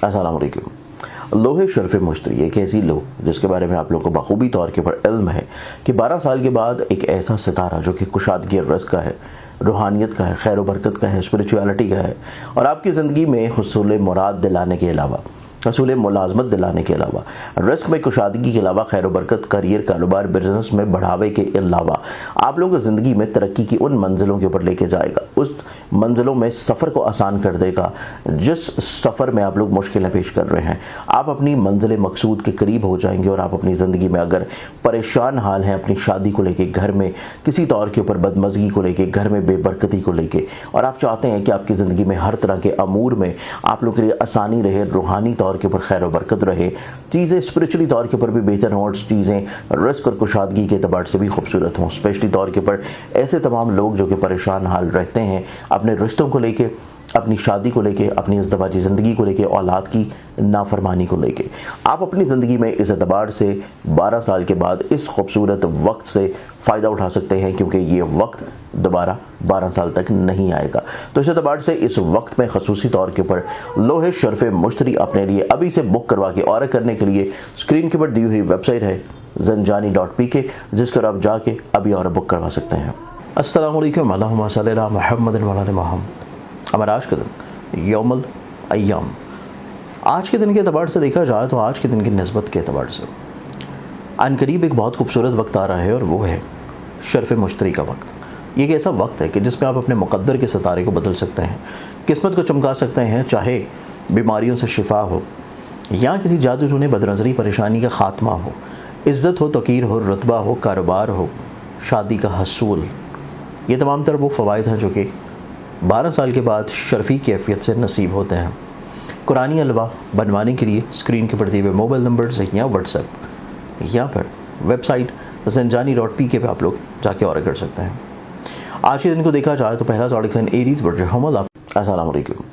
अस्सलाम वालेकुम। लोहे शर्फ मुश्तरी एक ऐसी लो जिसके बारे में आप लोगों को बखूबी तौर के ऊपर इल्म है कि 12 साल के बाद एक ऐसा सितारा जो कि कुशादगी रज़्क़ का है, रूहानियत का है, खैर व बरकत का है, स्पिरिचुअलिटी का है और आपकी ज़िंदगी में हुसूल मुराद दिलाने के अलावा, हसूल मुलाजमत दिलाने के अलावा, रिस्क में कुशादगी के अलावा, खैर बरकत, करियर, कारोबार, बिजनेस में बढ़ावे के अलावा आप लोगों को ज़िंदगी में तरक्की की उन मंजिलों के ऊपर लेके जाएगा, उस मंजिलों में सफ़र को आसान कर देगा जिस सफ़र में आप लोग मुश्किलें पेश कर रहे हैं। आप अपनी मंजिल मकसूद के करीब हो जाएंगे और आप अपनी ज़िंदगी में अगर परेशान हाल हैं अपनी शादी को लेके, घर में किसी तौर के ऊपर बदमज़गी को लेके, घर में बेबरकती को लेके, और आप चाहते हैं कि आपकी ज़िंदगी में हर तरह के अमूर में आप लोग के लिए आसानी रहे, रूहानी तौर के ऊपर खैर बरकत रहे, चीज़ें स्पिरिचुअली तौर के ऊपर भी बेहतर हों और चीज़ें रिस्क और कुशादगी के अतबार से भी खूबसूरत हों। स्पेशली तौर के ऊपर ऐसे तमाम लोग जो कि परेशान हाल रहते हैं अपने रिश्तों को लेके, अपनी शादी को लेके, अपनी इज़्दवाजी ज़िंदगी को लेके, औलाद की नाफरमानी को लेके, आप अपनी ज़िंदगी में इस एतबार से 12 साल के बाद इस खूबसूरत वक्त से फ़ायदा उठा सकते हैं क्योंकि ये वक्त दोबारा 12 साल तक नहीं आएगा। तो इस एतबार से इस वक्त में खसूसी तौर के ऊपर लोहे शर्फ मुश्तरी अपने लिए अभी से बुक करवा के ऑर्डर करने के लिए स्क्रीन के ऊपर दी हुई वेबसाइट है zanjani.pk, जिस पर आप जाके अभी ऑर्डर बुक करवा सकते हैं। अस्सलामु अलैकुम, अल्लाहुम्मा सल्ली अला मुहम्मद व अला मुहम्मद। हमारा आज का दिन यौमुल अय्याम, आज के दिन के अतबार से देखा जाए तो आज के दिन की निस्बत के अतबार से अनकरीब एक बहुत खूबसूरत वक्त आ रहा है और वो है शर्फ मुश्तरी का वक्त। ये एक ऐसा वक्त है कि जिसमें आप अपने मुक़द्दर के सितारे को बदल सकते हैं, किस्मत को चमका सकते हैं, चाहे बीमारियों से शिफा हो या किसी जादू टूने बदनज़री परेशानी का ख़ात्मा हो, इज़्ज़त हो, तकीर हो, रुतबा हो, कारोबार हो, शादी का हसूल। ये तमाम तर वो फ़वाइद हैं जो कि 12 साल के बाद शर्फ़ी कैफियत से नसीब होते हैं। कुरानी हलवा बनवाने के लिए स्क्रीन के पर दिए हुए मोबाइल नंबर से या व्हाट्सएप या फिर वेबसाइट zanjani.pk पे आप लोग जाके ऑर्डर कर सकते हैं। आज के दिन को देखा जाए तो पहला ज़ोडिक साइन एरीज़ बर्ज हमल। अस्सलाम वालेकुम।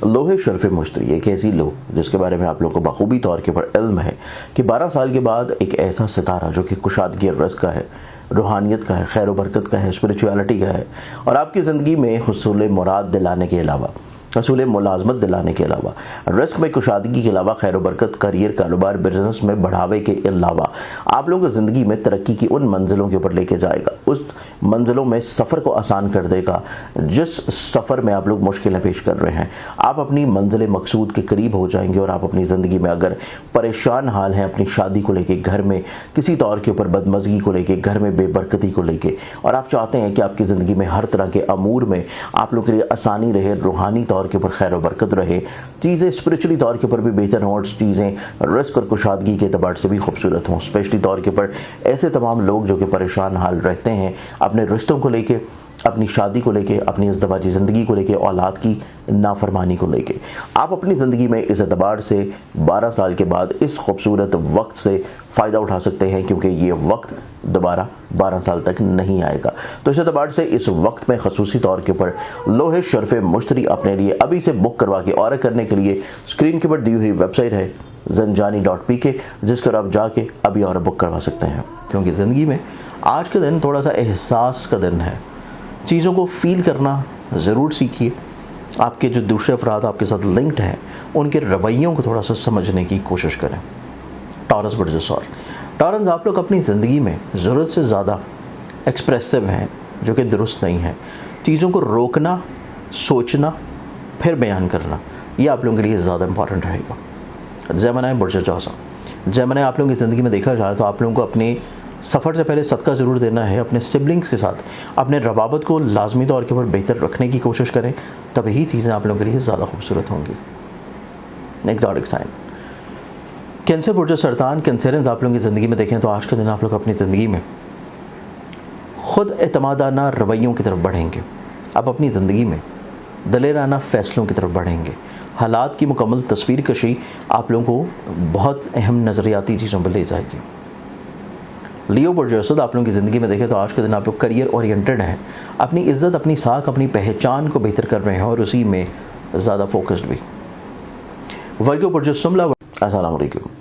लोहे शर्फ मुश्तरी एक ऐसी लो जिसके बारे में आप लोगों को बखूबी तौर के ऊपर इल्म है कि 12 साल के बाद एक ऐसा सितारा जो कि कुशादगी रज़्क़ का है, रूहानियत का है, खैर व बरकत का है, स्पिरिचुअलिटी का है और आपकी ज़िंदगी में हुसूल मुराद दिलाने के अलावा, हसूल मुलाजमत दिलाने के अलावा, रिस्क में कुशादगी के अलावा, खैर बरकत, करियर, कारोबार, बिजनेस में बढ़ावे के अलावा आप लोगों को ज़िंदगी में तरक्की की उन मंजिलों के ऊपर लेके जाएगा, उस मंजिलों में सफ़र को आसान कर देगा जिस सफ़र में आप लोग मुश्किलें पेश कर रहे हैं। आप अपनी मंजिल मकसूद के करीब हो जाएंगे और आप अपनी ज़िंदगी में अगर परेशान हाल हैं अपनी शादी को लेके, घर में किसी तौर के ऊपर बदमज़गी को लेके, घर में बेबरकती को लेके, और आप चाहते हैं कि आपकी ज़िंदगी में हर तरह के अमूर में आप लोग के लिए आसानी रहे, रूहानी तौर के ऊपर खैर बरकत रहे, चीज़ें स्पिरिचुअली तौर के ऊपर भी बेहतर हों और चीज़ें रिस्क और कुशादगी के अतबार से भी खूबसूरत हों। स्पेशली तौर के ऊपर ऐसे तमाम लोग जो कि परेशान हाल रहते हैं अपने रिश्तों को लेके, अपनी शादी को लेके, अपनी इज़्दवाजी ज़िंदगी को लेके, औलाद की नाफरमानी को लेके, आप अपनी ज़िंदगी में इस एतबार से 12 साल के बाद इस खूबसूरत वक्त से फ़ायदा उठा सकते हैं क्योंकि ये वक्त दोबारा 12 साल तक नहीं आएगा। तो इस एतबार से इस वक्त में खसूसी तौर के ऊपर लोहे शर्फ मुश्तरी अपने लिए अभी से बुक करवा के ऑर्डर करने के लिए स्क्रीन के ऊपर दी हुई वेबसाइट है zanjani.pk, जिस पर आप जाके अभी ऑर्डर बुक करवा सकते हैं। क्योंकि ज़िंदगी में आज का दिन थोड़ा सा एहसास का दिन है, चीज़ों को फ़ील करना ज़रूर सीखिए। आपके जो दूसरे अफराद आपके साथ लिंक्ड हैं उनके रवैयों को थोड़ा सा समझने की कोशिश करें। टॉरस बर्जस और टॉरस, आप लोग अपनी ज़िंदगी में ज़रूरत से ज़्यादा एक्सप्रेसिव हैं जो कि दुरुस्त नहीं है। चीज़ों को रोकना, सोचना, फिर बयान करना, ये आप लोगों के लिए ज़्यादा इंपॉर्टेंट रहेगा। ज़ेमिनी बुर्ज जौज़ा, ज़ेमिनी आप लोगों की ज़िंदगी में देखा जाए तो आप लोगों को अपने सफ़र से पहले सदका ज़रूर देना है। अपने सिबलिंग्स के साथ अपने रवाबत को लाजमी तौर के ऊपर बेहतर रखने की कोशिश करें, तभी चीज़ें आप लोगों के लिए ज़्यादा खूबसूरत होंगी। नेक्स्ट ज़ोडिक साइन कैंसर बुर्ज सरतान। कैंसरेंस आप लोगों की ज़िंदगी में देखें तो आज का दिन आप लोग अपनी ज़िंदगी में ख़ुद एतमादाना रवैयों की तरफ बढ़ेंगे। आप अपनी ज़िंदगी में दलेराना फ़ैसलों की तरफ बढ़ेंगे। हालात की मुकम्मल तस्वीर कशी आप लोगों को बहुत अहम नज़रियाती चीज़ों पर ले जाएगी। लियो बुर्ज असद आप लोगों की ज़िंदगी में देखें तो आज के दिन आप लोग करियर ओरिएंटेड हैं, अपनी इज़्ज़त, अपनी साख, अपनी पहचान को बेहतर कर रहे हैं और उसी में ज़्यादा फोकस्ड भी। वर्गो बुर्ज सुमला। अस्सलाम वालेकुम।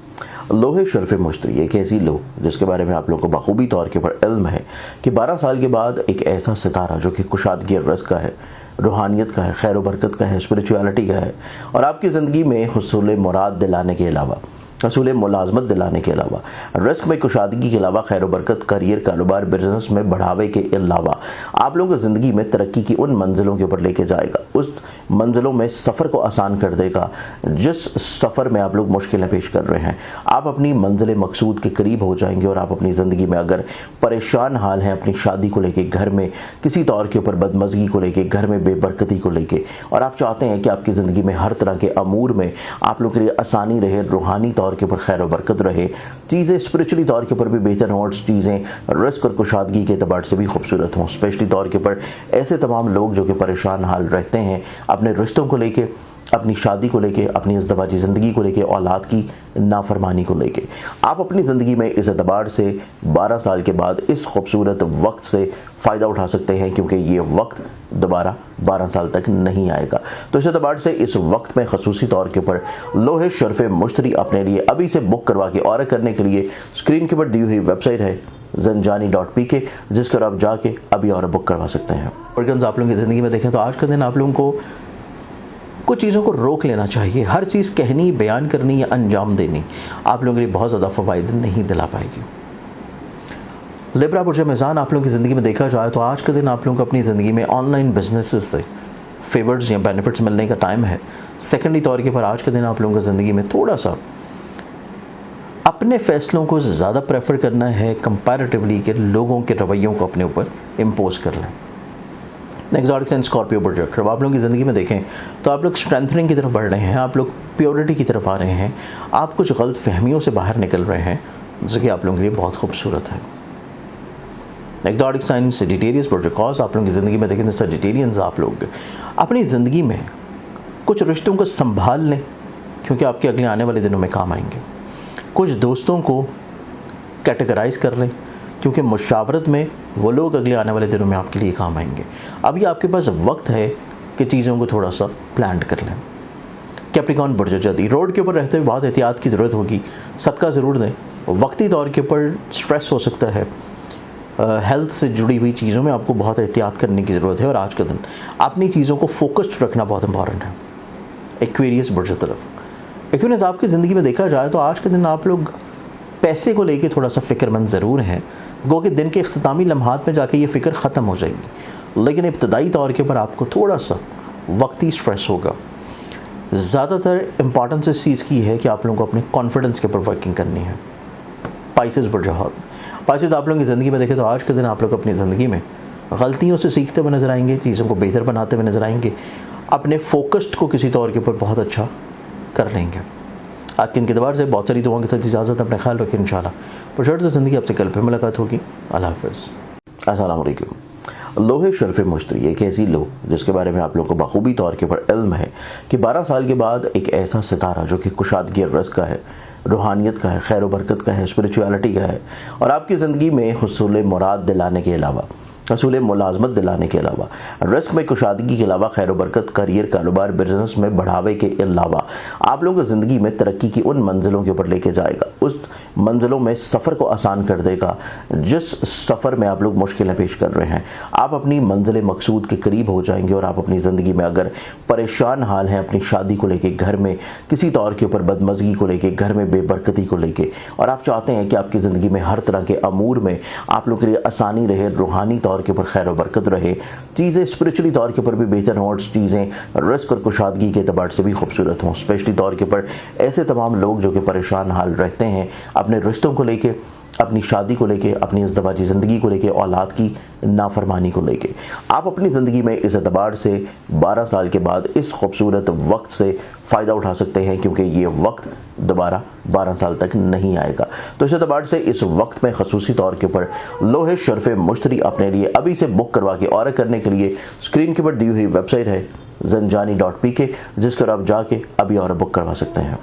लोहे शर्फ मुश्तरी एक ऐसी लो जिसके बारे में आप लोगों को बखूबी तौर के ऊपर इल्म है कि 12 साल के बाद एक ऐसा सितारा जो कि कुशादगी रज़्क़ का है, रूहानियत का है, खैर बरकत का है, स्पिरिचुअलिटी का है और आपकी ज़िंदगी में हुसूल मुराद दिलाने के अलावा, हसूल मुलाजमत दिलाने के अलावा, रिस्क में कुशादगी के अलावा, खैर बरकत, करियर, कारोबार, बिजनेस में बढ़ावे के अलावा आप लोगों को ज़िंदगी में तरक्की की उन मंजिलों के ऊपर लेके जाएगा, उस मंजिलों में सफ़र को आसान कर देगा जिस सफ़र में आप लोग मुश्किलें पेश कर रहे हैं। आप अपनी मंजिल मकसूद के करीब हो जाएंगे और आप अपनी ज़िंदगी में अगर परेशान हाल हैं अपनी शादी को लेके, घर में किसी तौर के ऊपर बदमज़गी को लेके, घर में बेबरकती को लेके, और आप चाहते हैं कि आपकी ज़िंदगी में हर तरह के अमूर में आप लोग के लिए आसानी रहे, रूहानी तौर के ऊपर खैर बरकत रहे, चीज़ें स्पिरिचुअली तौर के ऊपर भी बेहतर हों और चीज़ें रिस्क और कुशादगी के अतबार से भी खूबसूरत हों, स्पेशली तौर के ऊपर ऐसे तमाम लोग जो कि परेशान हाल रहते हैं अपने रिश्तों को लेके, अपनी शादी को लेके, अपनी इज़्दिवाजी ज़िंदगी को लेके, औलाद की नाफरमानी को लेके। आप अपनी ज़िंदगी में इस एतबार से 12 साल के बाद इस खूबसूरत वक्त से फ़ायदा उठा सकते हैं क्योंकि ये वक्त दोबारा 12 साल तक नहीं आएगा। तो इस एतबार से इस वक्त में खसूसी तौर के ऊपर लोहे शर्फ मुश्तरी अपने लिए अभी से बुक करवा के ऑर्डर करने के लिए स्क्रीन के ऊपर दी हुई वेबसाइट है zanjani.pk, जिस पर आप जाके अभी और बुक करवा सकते हैं। और आप लोगों की ज़िंदगी में देखें तो आज का दिन आप लोगों को कुछ चीज़ों को रोक लेना चाहिए। हर चीज़ कहनी, बयान करनी या अंजाम देनी आप लोगों के लिए बहुत ज़्यादा फ़वाइद नहीं दिला पाएगी। लिब्रा बुर्ज मीज़ान आप लोगों की ज़िंदगी में देखा जाए तो आज का दिन आप लोगों को अपनी ज़िंदगी में ऑनलाइन बिजनेसेस से फेवर्स या बेनिफिट्स मिलने का टाइम है। सेकेंडरी तौर के पर आज का दिन आप लोगों की ज़िंदगी में थोड़ा सा अपने फ़ैसलों को ज़्यादा प्रेफर करना है कंपैरेटिवली कि लोगों के रवैयों को अपने ऊपर इम्पोज कर लें। एक्सॉटिक साइन स्कॉर्पियो बुर्ज, जब आप लोगों की ज़िंदगी में देखें तो आप लोग स्ट्रेंथनिंग की तरफ बढ़ रहे हैं, आप लोग प्योरिटी की तरफ आ रहे हैं, आप कुछ गलत फहमियों से बाहर निकल रहे हैं जो कि आप लोगों के लिए बहुत खूबसूरत है। एक्सॉटिक साइन सेजिटेरियस बुर्ज, कॉज आप लोगों की ज़िंदगी में देखें तो सेजिटेरियंस आप लोग अपनी ज़िंदगी में कुछ रिश्तों को संभाल लें क्योंकि आपके अगले आने वाले दिनों में काम आएंगे। कुछ दोस्तों को कैटेगराइज कर लें क्योंकि मुशावरत में वो लोग अगले आने वाले दिनों में आपके लिए काम आएंगे। अभी आपके पास वक्त है कि चीज़ों को थोड़ा सा प्लान कर लें। कैप्रिकॉर्न बुर्ज जदी, रोड के ऊपर रहते हुए बहुत एहतियात की ज़रूरत होगी, सदका ज़रूर दें। वक्ती तौर के ऊपर स्ट्रेस हो सकता है, हेल्थ से जुड़ी हुई चीज़ों में आपको बहुत एहतियात करने की ज़रूरत है और आज का दिन अपनी चीज़ों को फोकस्ड रखना बहुत इंपॉर्टेंट है। एक्वेरियस बुर्ज तरफ, एक्वेरियस आपकी ज़िंदगी में देखा जाए तो आज के दिन आप लोग पैसे को लेके थोड़ा सा फ़िक्रमंद ज़रूर हैं, गो कि दिन के इख्तितामी लम्हात में जाके ये फ़िक्र ख़त्म हो जाएगी, लेकिन इब्तदाई तौर के ऊपर आपको थोड़ा सा वक्ती स्ट्रेस होगा। ज़्यादातर इम्पॉर्टेंस इस चीज़ की है कि आप लोगों को अपने कॉन्फिडेंस के ऊपर वर्किंग करनी है। पाइसेस बुर्ज, पाइसेस आप लोगों की ज़िंदगी में देखें तो आज के दिन आप लोग अपनी ज़िंदगी में गलतियों से सीखते हुए नज़र आएंगे, चीज़ों को बेहतर बनाते हुए नज़र आएंगे, अपने फोकस्ड को किसी तौर के ऊपर बहुत अच्छा कर लेंगे। आज के इनके से बहुत सारी दुआओं के साथ इजाज़त, अपने ख्याल रखें इंशाल्लाह। पुरशर्त ज़िंदगी आपसे कल फिर मुलाकात होगी। अल्लाह हाफ़िज़। अस्सलाम वालेकुम। लोहे शर्फ मुश्तरी एक ऐसी लो जिसके बारे में आप लोगों को बखूबी तौर के ऊपर इल्म है कि 12 साल के बाद एक ऐसा सितारा जो कि कुशादगी रिस्क का है, रूहानियत का है, खैर बरकत का है, स्पिरिचुअलिटी का है और आपकी ज़िंदगी में हुसूल मुराद दिलाने के अलावा, हसूल मुलाजमत दिलाने के अलावा, रिस्क में कुशादगी के अलावा, खैर बरकत, करियर, कारोबार, बिजनेस में बढ़ावे के अलावा आप लोगों को ज़िंदगी में तरक्की की उन मंजिलों के ऊपर लेके जाएगा, उस मंजिलों में सफ़र को आसान कर देगा जिस सफ़र में आप लोग मुश्किलें पेश कर रहे हैं। आप अपनी मंजिल मकसूद के करीब हो जाएंगे और आप अपनी ज़िंदगी में अगर परेशान हाल हैं अपनी शादी को लेके, घर में किसी तौर के ऊपर बदमज़गी को लेके, घर में बेबरकती को लेके, और आप चाहते हैं कि आपकी ज़िंदगी में हर तरह के अमूर में आप लोग के लिए आसानी रहे, रूहानी तौर के ऊपर खैर बरकत रहे, चीज़ें स्पिरिचुअली तौर के ऊपर भी बेहतर हों और चीज़ें रिस्क और कुशादगी के अतबार से भी खूबसूरत हों, स्पेशली तौर के ऊपर ऐसे तमाम लोग जो कि परेशान हाल रहते हैं अपने रिश्तों को लेके, अपनी शादी को लेके, अपनी इज़्दिवाजी ज़िंदगी को लेके, औलाद की नाफरमानी को लेके। आप अपनी ज़िंदगी में इस एतबार से 12 साल के बाद इस खूबसूरत वक्त से फ़ायदा उठा सकते हैं क्योंकि ये वक्त दोबारा 12 साल तक नहीं आएगा। तो इस एतबार से इस वक्त में खसूसी तौर के ऊपर लोहे शर्फ मुश्तरी अपने लिए अभी से बुक करवा के ऑर्डर करने के लिए स्क्रीन के ऊपर दी हुई वेबसाइट है zanjani.pk, जिस पर आप जाके अभी और बुक करवा सकते हैं।